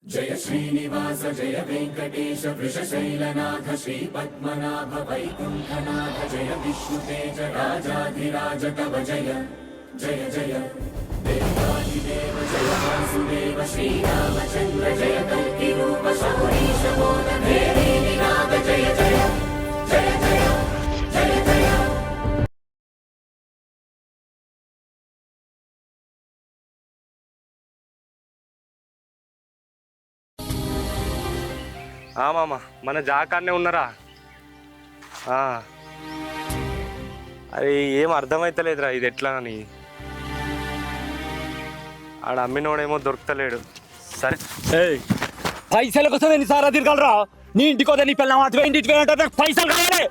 जय श्रीनिवास जय वेंकटेश वृषशैलनाथ श्रीपद्मनाभ वैकुंठनाथ जय विष्णुतेज राजाधिराज तव जय जय जय देवादिदेव जय वासुदेव श्रीरामचंद्र जय कल्किरूप शौरीश मोदधेरी निनाद जय जय जय जय जय जय మామ మన జాకాడనే ఉన్నారా? అది ఏం అర్థమైతలేదురా, ఇది ఎట్లా అని. ఆడ అమ్మినోడేమో దొరుకుతలేడు. సరే పైసల కోసం ఎన్నిసార్లు తిరగలరా? నీ ఇంటికి వద్ద నీ పిల్లలు అటు ఇంటికి నాకు పైసలు కావాలి.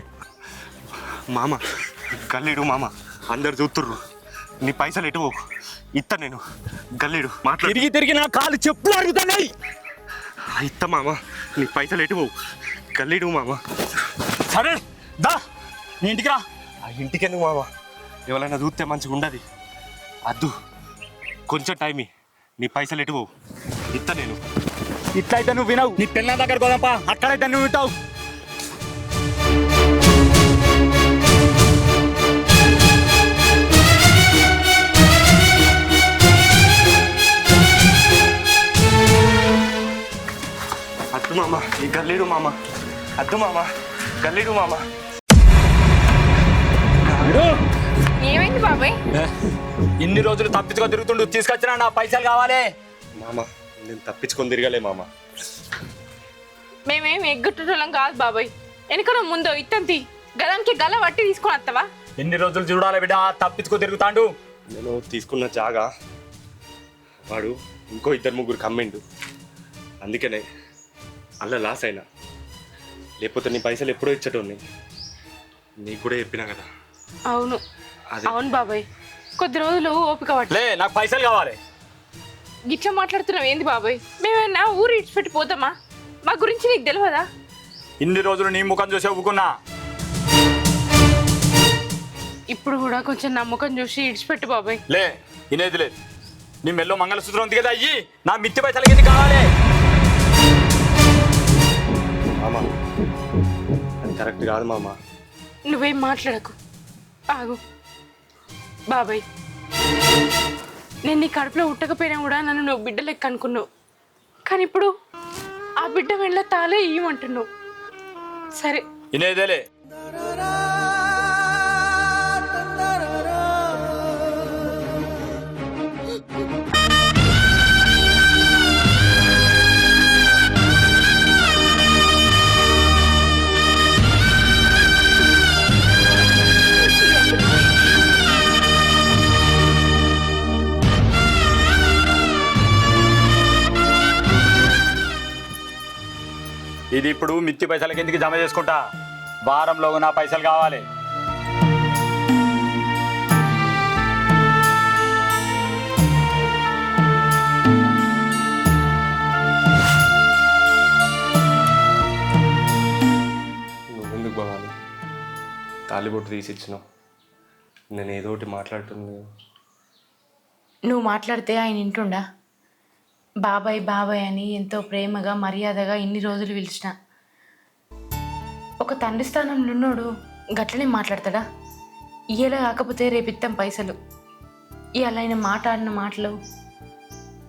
మామ గల్లీడు మామ, అందరు చూస్తుర్రు. నీ పైసలు ఎటు ఇత్తా నేను. గల్లీడు మాట్లాడు. తిరిగి తిరిగి నా కాలు చెప్పులు అడుగుతున్నాయి. ఇత్త మామ, నీ పైసలు ఎటు గల్లీడు మామ. సరే దా నీ ఇంటికి రా. ఆ ఇంటికెందుకు మామ, ఎవరైనా చూస్తే మంచిగా ఉండదు. అద్దు కొంచెం టైం, నీ పైసలు ఎటు ఇత్త నేను. ఇట్లయితే నువ్వు వినవు. నీ పిల్లల దగ్గర పోదాంపా, అక్కడైతే నువ్వు వింటావు. అద్దు మామ, ఈ గల్లీడు మామ. అద్దు మామ, గల్లీడు మామ. ఏమైంది బాబాయ్? ఇన్ని రోజులు తప్పించుకొని తిరుగుతుండు, తీసుకొచ్చినా నా పైసలు కావాలి. మామ నేను తప్పించుకొని తిరగలే మామ. మేమేం ఎగ్గొట్టడం కాదు బాబాయ్. వెనకనో ముందో ఇత్తంతి గదానికి గల వట్టి తీసుకొని వస్తావా? ఎన్ని రోజులు చూడాలి బిడ్డ, తప్పించుకొని తిరుగుతాండు. నేను తీసుకున్న జాగా వాడు ఇంకో ఇద్దరు ముగ్గురు కమ్మిండు, అందుకనే అలా లాస్ అయినా. లేకపోతే నీ పైసలు ఎప్పుడో ఇచ్చటోని నీకు కూడా చెప్పినా కదా. అవును అవును బాబాయ్, కొద్ది రోజులు ఓపిక పట్టు. నాకు పైసలు కావాలి. గిట్లా మాట్లాడుతున్నావు ఏంది బాబాయ్? మేమేమన్నా ఊరు ఇడిచిపెట్టి పోతామా? మా గురించి నీకు తెలియదా? ఇన్ని రోజులు నీ ముఖం చూసి ఒప్పుకున్నా. ఇప్పుడు కూడా కొంచెం నమ్మకం చూసి ఇడిచిపెట్టు బాబాయ్. ఇనేది లేదు. నీ మెల్లో మంగళసూత్రం ఉంది కదా, అయ్యి నా మిత్తి పైసలకి ఎందుకు కావాలి? మామ అది కరెక్ట్ కాదు మామ. నువ్వేం మాట్లాడకు, ఆగు బాబాయ్. నేను నీ కడుపులో ఉట్టకపోయినా కూడా నన్ను నువ్వు బిడ్డ లెక్క అనుకున్నావు. కానీ ఇప్పుడు ఆ బిడ్డ వెళ్ళ తాలే ఇవ్వమంటున్నావు. సరే ఇనేదేలే. ఇది ఇప్పుడు మిత్తి పైసల కిందకి జమ చేసుకుంటా. వారంలో నా పైసలు కావాలి. నువ్వెందుకు బావాలి తాలిబొట్టు తీసిచ్చినావు? నేను ఏదో ఒకటి మాట్లాడుతుంది. నువ్వు మాట్లాడితే ఆయన వింటుండా? బాబాయ్ బాబాయ్ అని ఎంతో ప్రేమగా మర్యాదగా ఇన్ని రోజులు పిలిచిన ఒక తండ్రి స్థానంలో ఉన్నోడు గట్లనే మాట్లాడతాడా? ఇయ్యేలా కాకపోతే రేపిత్తాం పైసలు. ఇవాళ ఆయన మాట్లాడిన మాటలు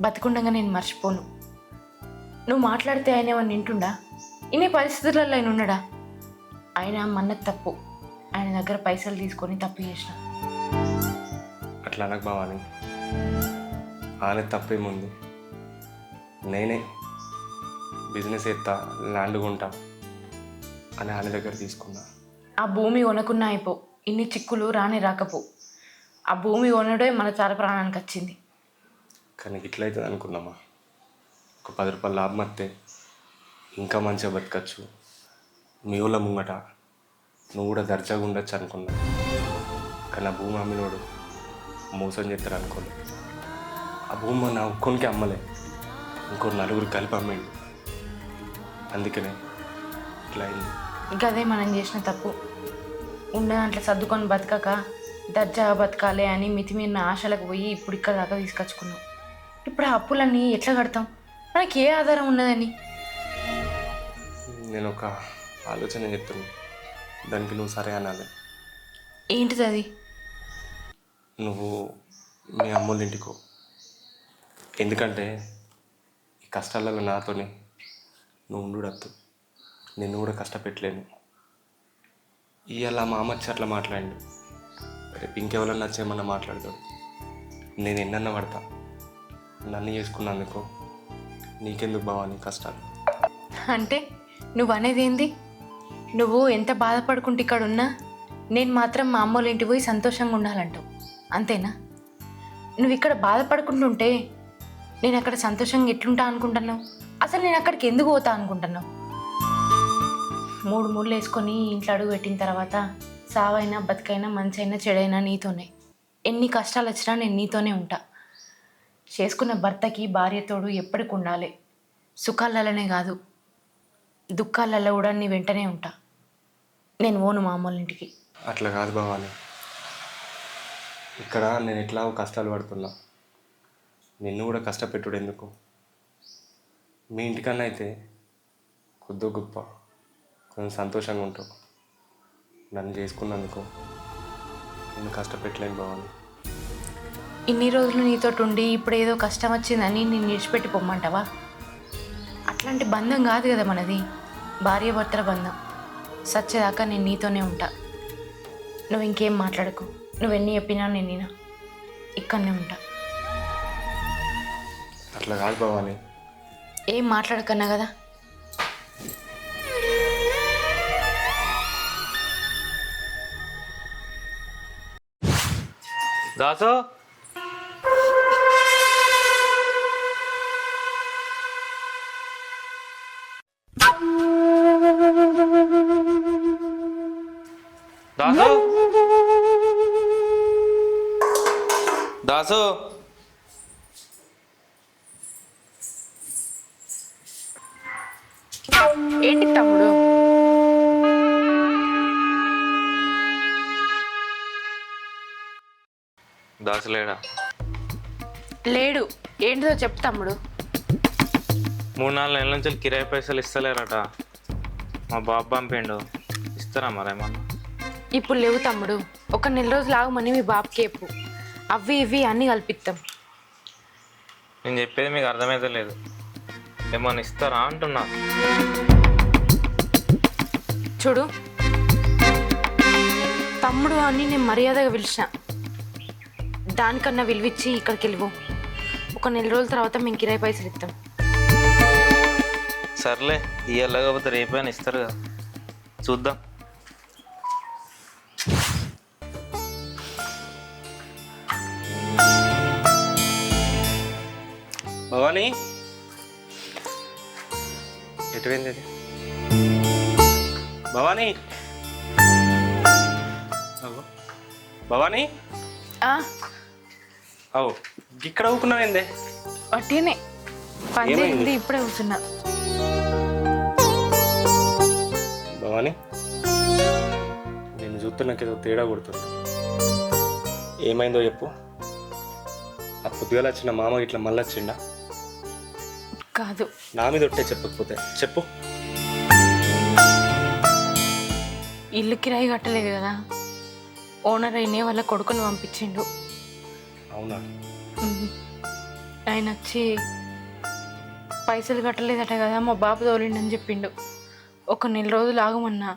బతికుండగా నేను మర్చిపోను. నువ్వు మాట్లాడితే ఆయన ఏమన్నా వింటుండా? ఇన్ని పరిస్థితులలో ఆయన ఉన్నాడా? ఆయన మన్నది తప్పు. ఆయన దగ్గర పైసలు తీసుకొని తప్పు చేసిన. అట్లా అనకు బావాని, ఆనే తప్పేముంది. నేనే బిజినెస్ ఎత్తా, ల్యాండ్ కొంటా అని ఆయన దగ్గర తీసుకున్నా. ఆ భూమి కొనకున్నా అయిపో, ఇన్ని చిక్కులు రానే రాకపో. ఆ భూమి కొనడే మన చాలా ప్రాణానికి వచ్చింది. కానీ ఇట్లయితుంది అనుకున్నామా? ఒక 10 రూపాయలు లాభం వస్తే ఇంకా మంచిగా బతకచ్చు, మీ ఊళ్ళ ముంగట నువ్వు కూడా దర్జాగా ఉండొచ్చు అనుకున్నా. కానీ ఆ భూమి అమ్మినోడు మోసం చేస్తాడు అనుకోలేదు. ఆ భూమి నా ఒక్కొనికి అమ్మలే, ఇంకో 4 కలిపి అమ్మిండు. అందుకనే ఇట్లా అయింది. గదే మనం చేసిన తప్పు. ఉన్న దాంట్లో సర్దుకొని బతకక దర్జాగా బతకాలి అని మితిమీరిన ఆశలకు పోయి ఇప్పుడు ఇక్కడ దాకా తీసుకొచ్చుకున్నాం. ఇప్పుడు ఆ అప్పులన్నీ ఎట్లా కడతాం? మనకి ఏ ఆధారం ఉన్నదని? నేను ఒక ఆలోచన చెప్తున్నా, దానికి నువ్వు సరే అనాలి. ఏంటిది అది? నువ్వు మీ అమ్మోళ్ళ ఇంటికో. ఎందుకంటే ఈ కష్టాలలో నాతోనే నువ్వు ఉండుడద్దు, నిన్ను కూడా కష్టపెట్టలేను. ఇవాళ మా అమ్మ వచ్చి అట్లా మాట్లాడి, రేపు ఇంకెవరన్నా వచ్చేమన్నా మాట్లాడతాడు. నేను ఎన్నన్నా పడతా. నన్ను చేసుకున్నందుకు నీకెందుకు భవాని కష్టాలు? అంటే నువ్వు అనేది ఏంది? నువ్వు ఎంత బాధపడుకుంటే ఇక్కడ ఉన్నా నేను మాత్రం మా అమ్మోళ్ళ ఇంటికి పోయి సంతోషంగా ఉండాలంటావు, అంతేనా? నువ్వు ఇక్కడ బాధపడుకుంటుంటే నేను అక్కడ సంతోషంగా ఎట్లుంటా అనుకుంటున్నావు? అసలు నేను అక్కడికి ఎందుకు పోతా అనుకుంటున్నావు? 3 ముళ్ళు వేసుకొని ఇంట్లో అడుగు పెట్టిన తర్వాత సావైనా బతికైనా మంచైనా చెడైనా నీతోనే. ఎన్ని కష్టాలు వచ్చినా నేను నీతోనే ఉంటా. చేసుకున్న భర్తకి భార్యతోడు ఎప్పటికి ఉండాలి. సుఖాలలోనే కాదు, దుఃఖాలలో కూడా నీ వెంటనే ఉంటా. నేను పోను మా అమ్మోళ్ళ ఇంటికి. అట్లా కాదు భవాని, ఇక్కడ నేను ఎట్లాగో కష్టాలు పడుతున్నా, నిన్ను కూడా కష్టపెట్టుడు ఎందుకు? మీ ఇంటికన్నా అయితే కొద్దో గొప్ప కొంచెం సంతోషంగా ఉంటావు. నన్ను చేసుకున్నందుకు నిన్ను కష్టపెట్టలేను భవాని. ఇన్ని రోజులు నీతోటి ఉండి ఇప్పుడు ఏదో కష్టం వచ్చిందని నేను విడిచిపెట్టి పొమ్మంటావా? అట్లాంటి బంధం కాదు కదా మనది, భార్యాభర్తల బంధం. సచ్చేదాకా నేను నీతోనే ఉంటా. నువ్వు ఇంకేం మాట్లాడకు. నువ్వెన్ని చెప్పినా నేను ఇక్కడనే ఉంటా. అట్లా కాదు భవాని. ఏం మాట్లాడకన్నా కదా. దాసు, దాసు, దాసు, ఏంటి తమ్ముడు? దాసు లేడా? లేడు. ఏంటిదో చెప్పు తమ్ముడు. 3-4 నెలల నుంచి కిరాయి పైసలు ఇస్తలేరట. మా బాబు పంపిండు, ఇస్తారా మరేమన్నా? ఇప్పుడు లేవు తమ్ముడు. ఒక 1 నెల రోజులు ఆగమని మీ బాబుకి చెప్పు. అవి ఇవి అన్నీ కల్పిస్తాం. నేను చెప్పేది మీకు అర్థమైతే లేదు. ఏమన్నా ఇస్తారా అంటున్నా. చూడు తమ్ముడు అని నేను మర్యాదగా పిలిచిన, దానికన్నా విలువిచ్చి ఇక్కడికి వెళ్ళిపో. ఒక 1 నెల రోజుల తర్వాత మేము కిరాయి పైసలు ఇస్తాం. సర్లే, ఇవాళ కాకపోతే రేపైనా ఇస్తారు కదా, చూద్దాం. భవాని ఎటువైంది అది? భవాని, అగో భవాని, అవు ఇక్కడ ఊకున్నావేందే? వట్టినే పని జరిగింది, ఇప్పుడే కూర్చున్నా. భవాని, నేను చూస్తే నాకు ఏదో తేడా కొడుతుంది. ఏమైందో చెప్పు. ఆ పొద్దుగాల వచ్చిన మామ ఇట్లా మళ్ళీ వచ్చిండా? కాదు, నా మీద ఒట్టే చెప్పకపోతే చెప్పు. ఇల్లు కిరాయి కట్టలేదు కదా, ఓనర్ అయినే వాళ్ళ కొడుకుని పంపించిండు. అవునా? ఆయన వచ్చి పైసలు కట్టలేదట కదా, మా బాబు తోలిండని చెప్పిండు. ఒక 1 నెల రోజులు ఆగమన్నా.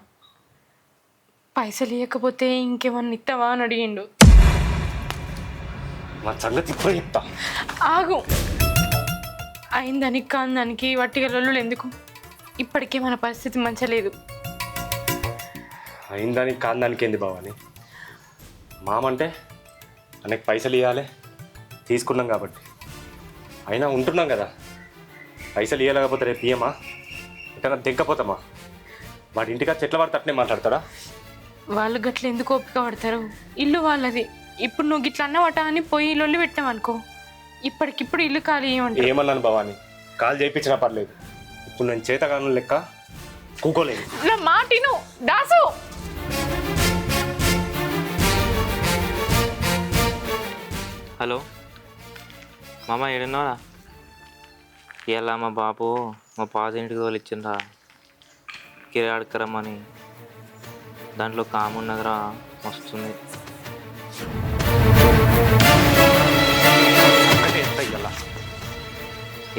పైసలు ఇవ్వకపోతే ఇంకేమన్నా ఇస్తావా అని అడిగిండు. మా సంగతి ఇప్పుడే చెప్తా. ఆగు. అయిందానికి కాని దానికి వట్టిగలలు ఎందుకు? ఇప్పటికే మన పరిస్థితి మంచిగా లేదు. అయిందానికి కాని దానికి ఏంది భవాని? మామంటే అనేక పైసలు ఇవ్వాలి, తీసుకున్నాం కాబట్టి. అయినా ఉంటున్నాం కదా, పైసలు ఇవ్వలేకపోతే రేపు ఇయ్యమా? ఎక్కడ దిగ్గపోతామా? వాడి ఇంటికి చెట్ల పడితే అట్నే మాట్లాడతాడా? వాళ్ళు గట్ల ఎందుకు ఓపిక పడతారు? ఇల్లు వాళ్ళది. ఇప్పుడు నువ్వు గిట్ల అన్నవాట అని పోయి లొల్లి పెట్టామనుకో, ఇప్పటికిప్పుడు ఇల్లు ఖాళీ ఏమంటారు? ఏమన్నాను భవాని, కాల్ చేయించినా పర్లేదు. ఇప్పుడు నేను చేతగాను లెక్క కూకోలేదు. నా మాటిను దాసు. హలో మామ, ఏడున్నారా? ఇలా మా బాపు మా పాత ఇంటికి తోలిచ్చిండ్రా కిరాయి అడకరమ్మని. దాంట్లో కామున్నదిరా వస్తుంది. ఎంత ఇయ్యాల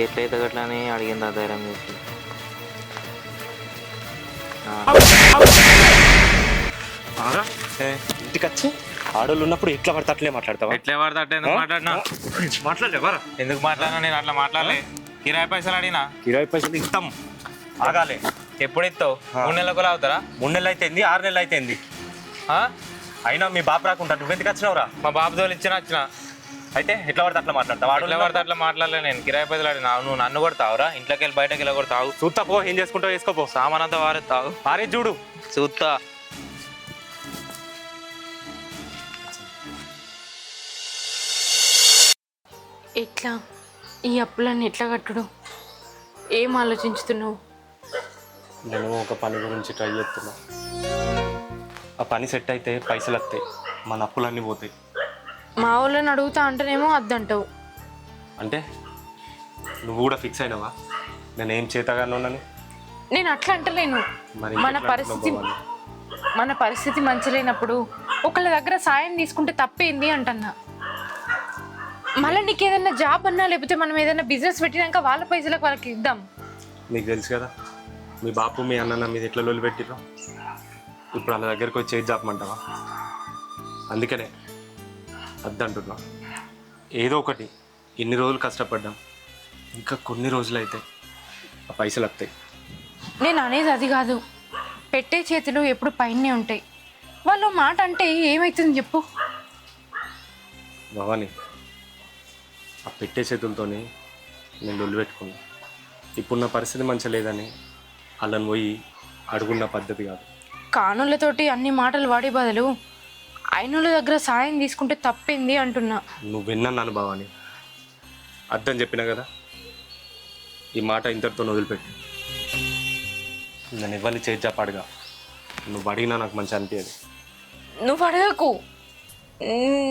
ఎట్లయితే గట్లా అని అడిగింది ఆ ధైర్యం చేసి. ఇంటికి వచ్చి ఆడోళ్ళు ఉన్నప్పుడు ఎట్లా పడితే అట్లే మాట్లాడతావా? ఎట్లే పడితే అట్లా ఎందుకు మాట్లాడినా? మాట్లాడలేవా? ఎందుకు మాట్లాడినా? నేను అట్లా మాట్లాడలే. కిరాయి పైసలు అడిగినా. కిరాయి పైసలు ఇస్తాం, ఆగాలి. ఎప్పుడు ఇస్తావు? 3 నెలలకు అవుతారా? 3 నెలలు అయితేంది, 6 నెలలు అయితేంది. అయినా మీ బాబు రాకుండా నువ్వెందుకు వచ్చినావురా? మా బాబు తోలు వచ్చిన అయితే ఎట్లా పడితే అట్లా మాట్లాడతావా? ఎట్లా పడితే అట్లా మాట్లాడలే. నేను కిరాయి పైసలు అడిగినా. నువ్వు నన్ను కొడతావురా? ఇంట్లోకి వెళ్ళి బయటకి వెళ్ళి కొడతావు. చూస్తా పో, ఏం చేసుకుంటావు వేసుకోపో. సామాన్ అంతా వారెత్తావు. పారే చూడు. చూస్తా. ఎట్లా ఈ అప్పులన్నీ ఎట్లా కట్టుడు? ఏం ఆలోచించుతున్నావు? నేను ఒక పని గురించి ట్రై చేస్తున్నా. ఆ పని సెట్ అయితే పైసలు వస్తాయి, మన అప్పులన్నీ పోతాయి. మా వాళ్ళని అడుగుతా అంటేనేమో అద్దంటావు. అంటే నువ్వు కూడా ఫిక్స్ అయినావా నేను ఏం చేతగానోనని? నేను అట్లా అంటలేను. మరి మన పరిస్థితి మంచి లేనప్పుడు ఒకళ్ళ దగ్గర సాయం తీసుకుంటే తప్పేంది అంటన్నా. మళ్ళీ నీకు ఏదైనా జాబ్ అన్నా లేకపోతే మనం ఏదైనా బిజినెస్ పెట్టినాక వాళ్ళ పైసలకు వాళ్ళకి ఇద్దాం. నీకు తెలుసు కదా మీ బాపు మీ అన్న నా మీద ఎట్లా లొల్లి పెట్టిర్రో. ఇప్పుడు వాళ్ళ దగ్గరికి వచ్చి ఏది జాపమంటావా? అందుకనే వద్దంటున్నా. ఏదో ఒకటి, ఇన్ని రోజులు కష్టపడ్డాం, ఇంకా కొన్ని రోజులు అయితే ఆ పైసలు వస్తాయి. నేను అనేది అది కాదు. పెట్టే చేతులు ఎప్పుడు పైనే ఉంటాయి. వాళ్ళు మాట అంటే ఏమవుతుంది చెప్పు? భవాని, ఆ పెట్టే చేతులతోనే నేను లొల్లి పెట్టుకున్నా. ఇప్పుడున్న పరిస్థితి మంచిగా లేదని వాళ్ళని పోయి అడుగున్న పద్ధతి కాదు. కానులతోటి అన్ని మాటలు వాడే బదులు అయినోళ్ళ దగ్గర సాయం తీసుకుంటే తప్పింది అంటున్నా. నువ్వు విన్నాను భవాని, అర్థం చెప్పినా కదా. ఈ మాట ఇంతటితో వదిలిపెట్టు. నేను ఇవ్వని చేద్దాపాడుగా. నువ్వు అడిగినా నాకు మంచి అనిపించదు. నువ్వు అడగకు.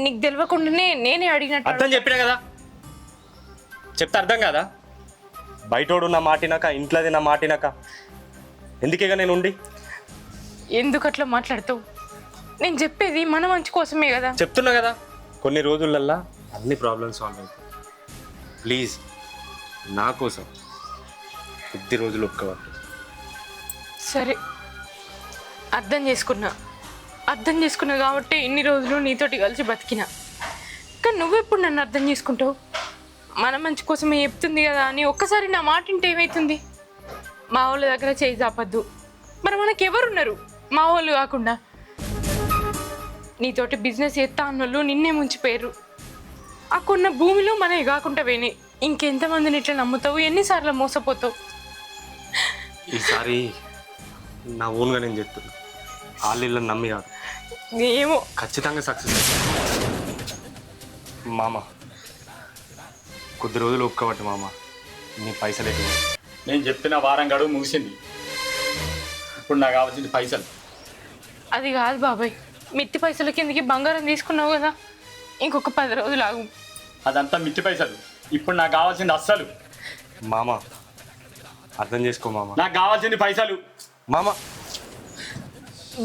నీకు తెలియకుండానే నేనే అడిగినట్టు. అర్థం చెప్పినా కదా, చెప్తే అర్థం కదా. బయటోడు నా మాటినాక, ఇంట్లోది నా మాటినాక ఎందుకేగా నేను ఉండి? ఎందుకు అట్లా మాట్లాడతావు? నేను చెప్పేది మన మంచి కోసమే కదా. చెప్తున్నా కదా, కొన్ని రోజులల్లా అన్ని ప్రాబ్లమ్స్ సాల్వ్ అవుతాయి. ప్లీజ్ నా కోసం కొద్ది రోజులు ఒప్పుకోవాలి. సరే, అర్థం చేసుకున్నా కాబట్టి ఇన్ని రోజులు నీతోటి కలిసి బతికినా. కానీ నువ్వెప్పుడు నన్ను అర్థం చేసుకుంటావు? మన మంచి కోసమే చెప్తుంది కదా అని ఒక్కసారి నా మాట వింటే ఏమవుతుంది? మా వాళ్ళ దగ్గర చేయి చాపద్దు. మరి మనకి ఎవరున్నారు మా వాళ్ళు కాకుండా? నీతోటి బిజినెస్ చేస్తా అన్నోళ్ళు నిన్నే ముంచిపోయారు. ఆ కొన్న భూమిలో మనవి కాకుండా పోయినాయి. ఇంకెంతమందిని ఇట్లా నమ్ముతావు? ఎన్నిసార్లు మోసపోతావు? ఈసారి నా ఓన్గా నేను చెప్తున్నా. వాళ్ళని నమ్మి కాదు, ఏమో ఖచ్చితంగా సక్సెస్. మామ కొద్ది రోజులు ఒప్పుకోబట్టి మామ, నీ పైసలు ఎటు? నేను చెప్పిన వారం గడువు ముగిసింది. ఇప్పుడు నాకు కావాల్సింది పైసలు. అది కాదు బాబాయ్, మిత్తి పైసల కిందకి బంగారం తీసుకున్నావు కదా, ఇంకొక 10 రోజులు ఆగు. అదంతా మిత్తి పైసలు. ఇప్పుడు నాకు కావాల్సింది అస్సలు. మామ అర్థం చేసుకో మామ. నాకు కావాల్సింది పైసలు. మామ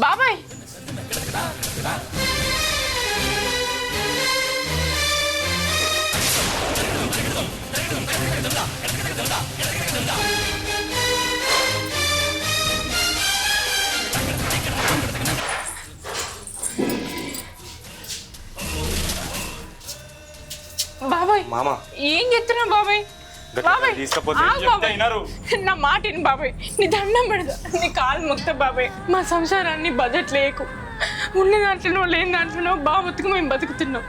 బాబాయ్ బాబాయ్ మామ ఏం చెప్తున్నావు బాబాయ్? బాబాయ్ తీసుకపోతే ఆగు బాబాయ్. నా మాట విను బాబాయ్, నీ దండం పెడతా, నీ కాలు మొక్తా బాబాయ్. మా సంసారాన్ని బడ్జెట్ లేకు, ఉన్న దాంట్లోనో లేని దాంట్లోనో బాగా బతుకు మేము బతుకుతున్నాం.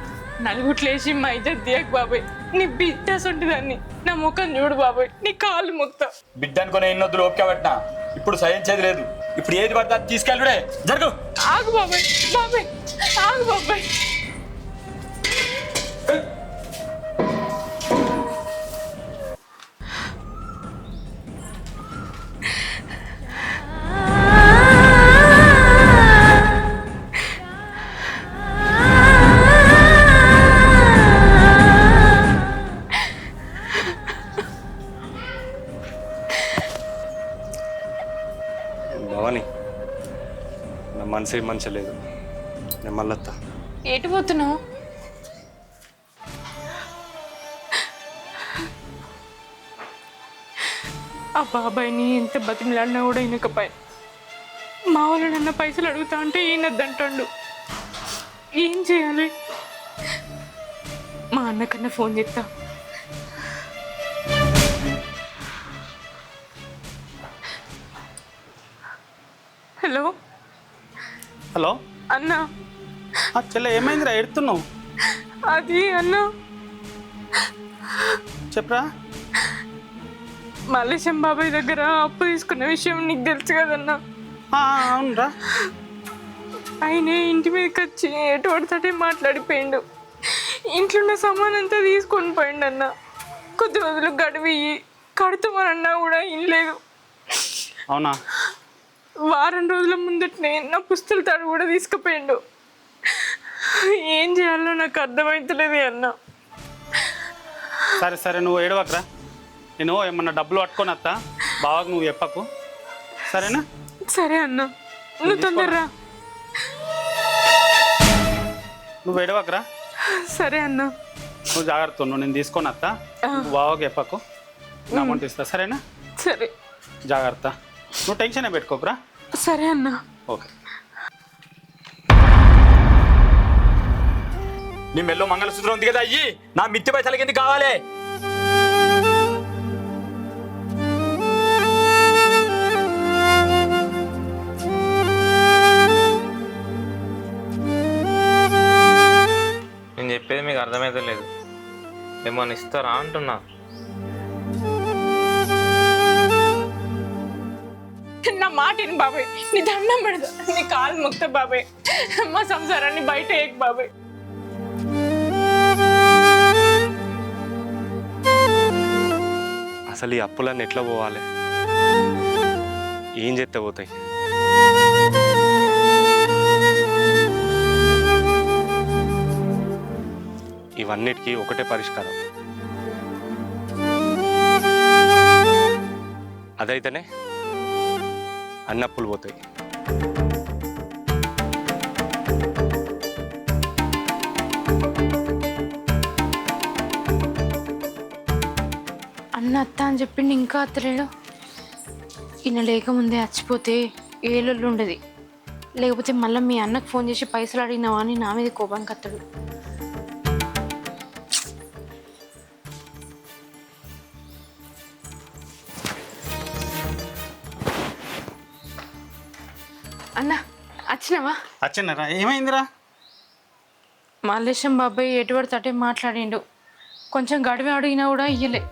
నలుగుట్లేసి మా ఇద్దరు దియకు బాబాయ్. నీ బిడ్డస్ ఉంటుందాన్ని నా ముఖం చూడు బాబాయ్, నీ కాలు మొక్తా. బిడ్డ అనుకునే ఎన్నొద్దులు ఓపిక పెట్టినా ఇప్పుడు సహించేది లేదు. ఇప్పుడు ఏది పడితే అది తీసుకెళ్ళుడే. జరుగు. ఆగు బాబాయ్, బాబాయ్ ఆగు బాబాయ్. భవాని నా మనసు ఏం మంచిగా లేదు. నేను మళ్ళొత్తా. ఎటు పోతున్నావు? ఆ బాబాయ్ని ఎంత బతిమలాడినా కూడా వినకపోయా. మా వాళ్ళు నన్న పైసలు అడుగుతా అంటే ఈయనద్దంటాడు. ఏం చేయాలి? మా అన్నకన్నా ఫోన్ చేస్తా. హలో హలో అన్న, చెల్లె ఏమైందిరా ఎడుతున్నావు? అది అన్న చెప్పరా. మల్లేశం బాబాయ్ దగ్గర అప్పు తీసుకున్న విషయం నీకు తెలుసు కదన్నా. అవునరా. ఆయన ఇంటి మీదకి వచ్చి ఎటు పడితే మాట్లాడిపోయిండు. ఇంట్లో ఉన్న సామాన్ అంతా తీసుకొని పోయిండు అన్న. కొద్ది రోజులు గడివి కడుతామనన్నా కూడా ఇనలేదు. అవునా? వారం రోజుల ముందటనే నా పుస్తల తాడు కూడా తీసుకుపోయిండు. ఏం చేయాలో నాకు అర్థమవుతలేదు అన్న. సరే సరే, నువ్వు ఏడవకరా. నేను ఏమన్నా డబ్బులు పట్టుకొని వస్తా, బాగా నువ్వు చెప్పకు, సరేనా? సరే అన్న, నువ్వు తొందరరా. నువ్వు ఏడవకరా. సరే అన్న. నువ్వు జాగ్రత్త ఉండు, నేను తీసుకొని వస్తా. నువ్వు బాగా చెప్పకు, నా అమౌంట్ ఇస్తా, సరేనా? సరే. జాగ్రత్త, నువ్వు టెన్షన్ పెట్టుకోకరా. సరే అన్న. ఓకే. నీ మెల్లో మంగళసూత్రం ఉంది కదా, అయ్యి నా మిత్తి పైసలకి ఎందుకు కావాలి? నేను చెప్పేది మీకు అర్థమైతే లేదు. ఏమన్నా ఇస్తారా అంటున్నా. నా మాటని బాబాయ్, నీ దండం పెడతా, నీ కాలు ముక్త బాబాయ్. మా సంసారాన్ని బయట ఏక్ బాబాయ్. అసలు ఈ అప్పులన్నీ ఎట్లా పోవాలి? ఏం చేస్తే పోతాయి? ఇవన్నిటికీ ఒకటే పరిష్కారం. అదైతేనే అన్ని అప్పులు పోతాయి. అన్న అత్త అని చెప్పిండు, ఇంకా అత్తలేడు. ఈయన లేకముందే చచ్చిపోతే ఏళ్ళు ఉండదు. లేకపోతే మళ్ళీ మీ అన్నకు ఫోన్ చేసి పైసలు అడిగినావా అని నా మీద కోపానికి అత్తడు. అన్న వచ్చినావా? వచ్చినారా? ఏమైందిరా? మల్లేశం బాబాయ్ ఎటువంటి తటే మాట్లాడిండు. కొంచెం గడివి అడిగినా కూడా ఇయ్యలే.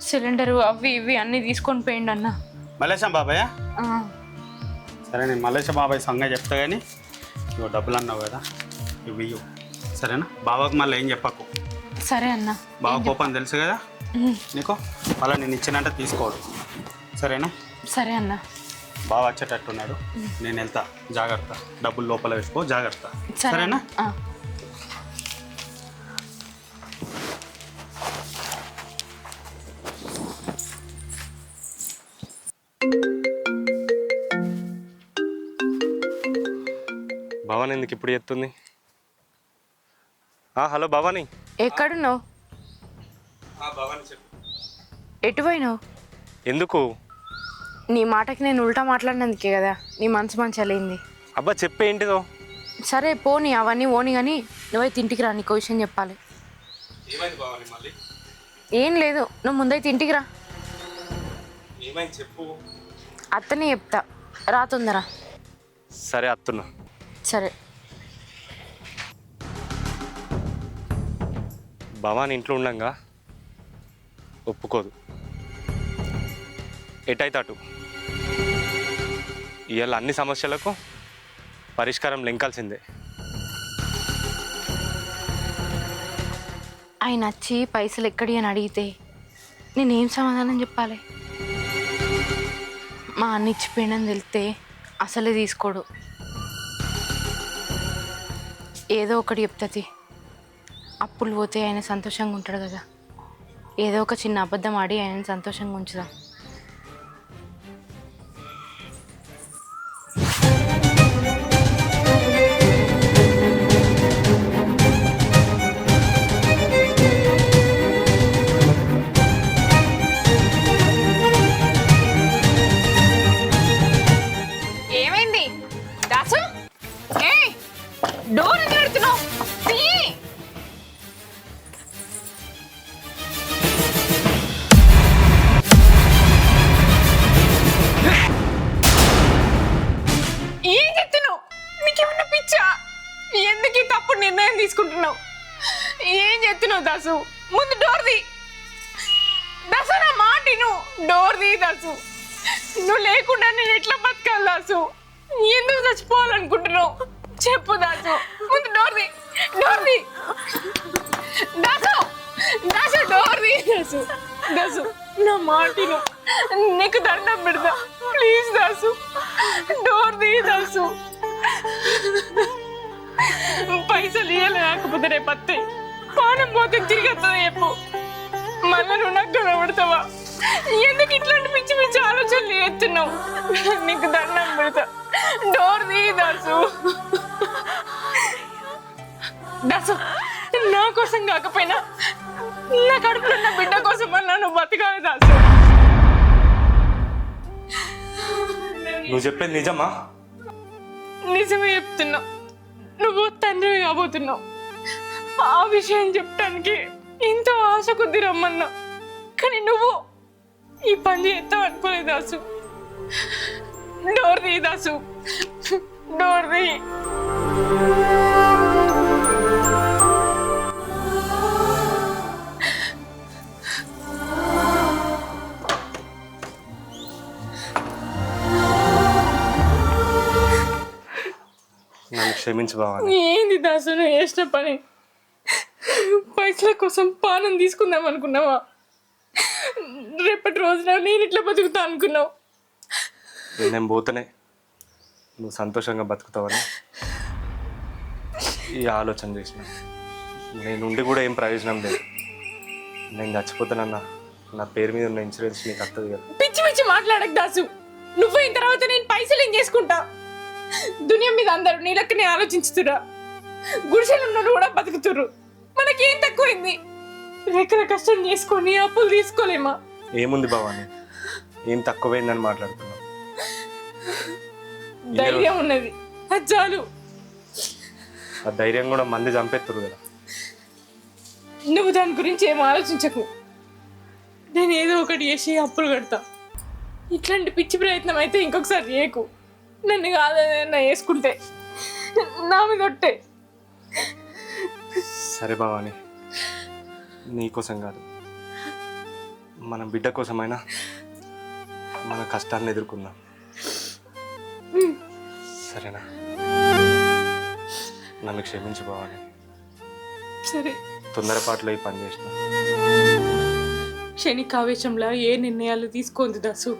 సిలిండరు అవి ఇవి అన్నీ తీసుకొని పోయిండు అన్న. మల్లేశం బాబాయా? సరే, నేను మల్లేశం బాబాయ్ సంగతి చెప్తా. కానీ ఇవ్వ డబ్బులు అన్నావు కదా, ఇవి ఇవ్వు, సరేనా? బాబాకు మళ్ళీ ఏం చెప్పకు. సరే అన్న. బాగా కోపం తెలుసు కదా నీకు, మళ్ళీ నేను ఇచ్చినంటే తీసుకోడు, సరేనా? సరే అన్న. బాగా వచ్చేటట్టున్నాడు, నేను వెళ్తా. జాగ్రత్త, డబ్బులు లోపల వేసుకో, జాగ్రత్త, సరేనా? భవాని ఎందుకు ఇప్పుడు చెప్తుంది? హలో భవాని. ఎక్కడున్నావు? ఎటు పోయినావు? ఎందుకు? నీ మాటకి నేను ఉల్టా మాట్లాడినందుకే కదా నీ మనసు మంచిగా లేనిది. అబ్బా చెప్పే ఏంటిదో. సరే పోనీ, అవన్నీ పోనీ. కానీ నువ్వైతే ఇంటికి రా, నీకు విషయం చెప్పాలి. ఏం లేదు, నువ్వు ముందైతే ఇంటికి రా. చెప్పు. అత్తనే చెప్తా, రా తొందర. సరే అత్తున్నా. సరే. భవాని ఇంట్లో ఉండంగా ఒప్పుకోదు. ఎటైతే అటు. ఇవాళ అన్ని సమస్యలకు పరిష్కారం లెంకాల్సిందే. ఆయన వచ్చి పైసలు ఎక్కడి అని అడిగితే నేనేం సమాధానం చెప్పాలి? మా అన్న ఇచ్చిపోయినని తెలిస్తే అసలే తీసుకోడు. ఏదో ఒకటి చెప్తుంది. అప్పులు పోతే ఆయన సంతోషంగా ఉంటాడు కదా. ఏదో ఒక చిన్న అబద్ధం ఆడి ఆయన సంతోషంగా ఉంచుదాం. తీసుకుంటున్నావు. ఏం చేస్తున్నావు దాసు? ముందు డోర్ ది. దాసు నా మాట నువ్వు డోర్ ది దాసు. నువ్వు లేకుండా నేను ఎట్లా బతకాలి దాసు? ఎందుకు చచ్చిపోవాలనుకుంటున్నావు చెప్పు దాసు. ముందు door the. Door the Dasu. Dasu door the Dasu. Dasu నా మాటిను, నీకు దండం పెడతా please Dasu. Door the Dasu. పైసలు ఇయ్యాలి లేకపోతే రేపు వస్తాయి. పానం పోతే తిరిగి వస్తుంది చెప్పు. మళ్ళీ నువ్వు నాకు కనబడతావా? ఎందుకు ఇట్లాంటి పిచ్చి పిచ్చి ఆలోచనలు చేస్తున్నావు? నీకు దండం పెడతా డోర్ ది దాసు. దాసు నా కోసం కాకపోయినా నా కడుపులో ఉన్న బిడ్డ కోసం అన్నా నువ్వు బతకాలి దాసు. నువ్వు చెప్పేది నిజమా? నిజమే చెప్తున్నా. నువ్వు తండ్రి కాబోతున్నావు. ఆ విషయం చెప్పడానికి ఎంతో ఆశ కొద్ది రమ్మన్నా, కానీ నువ్వు ఈ పని చేస్తావు అనుకోలేదు Dasu. Door the Dasu. Door the. నన్ను క్షమించు భవాని. ఏంది దాసు నువ్వు చేసిన పని? పైసల కోసం పానం తీసుకుందాం అనుకున్నావా? రేపటి రోజున నేను ఇట్లా బతుకుతా అనుకున్నావు? నేను పోతేనే నువ్వు సంతోషంగా బతుకుతావని ఈ ఆలోచన చేసిన. నేను ఉండి కూడా ఏం ప్రయోజనం లేదు. నేను చచ్చిపోతానన్నా నా పేరు మీద ఉన్న ఇన్సూరెన్స్ నీకు వస్తుంది కదా. పిచ్చి పిచ్చి మాట్లాడకు దాసు. నువ్వు అయిన తర్వాత నేను పైసలు ఏం చేసుకుంటా? దునియా మీద అందరూ నీ లెక్కనే ఆలోచించుతురా. గుడిసెలు ఉన్నోళ్ళు కూడా బతుకుతుర్రు. మనకేం తక్కువైంది? రెక్కల కష్టం చేసుకొని అప్పులు తీసుకోలేమా? ఏముంది భవాని, ఏం తక్కువైందని మాట్లాడుతున్నావు? ధైర్యం ఉన్నది, అది చాలు. ఆ ధైర్యం కూడా మంది చంపేస్తురు కదా. నువ్వు దాని గురించి ఏం ఆలోచించకు. నేను ఏదో ఒకటి చేసి అప్పులు కడతా. ఇట్లాంటి పిచ్చి ప్రయత్నం అయితే ఇంకొకసారి చేయకు. నన్ను కాదన్నా వేసుకుంటే నా మీద ఒట్టే. సరే భవాని, నీకోసం కాదు, మన బిడ్డ కోసమైనా మన కష్టాన్ని ఎదుర్కొందాం. సరేనా? నన్ను క్షమించు భవాని. సరే. తొందరపాటులో ఈ పని చేసిన. క్షణికావేశంలో ఏ నిర్ణయాలు తీసుకోంది దాసు.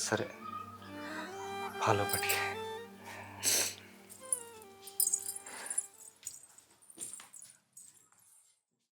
సరే, ఫాలో పట్టి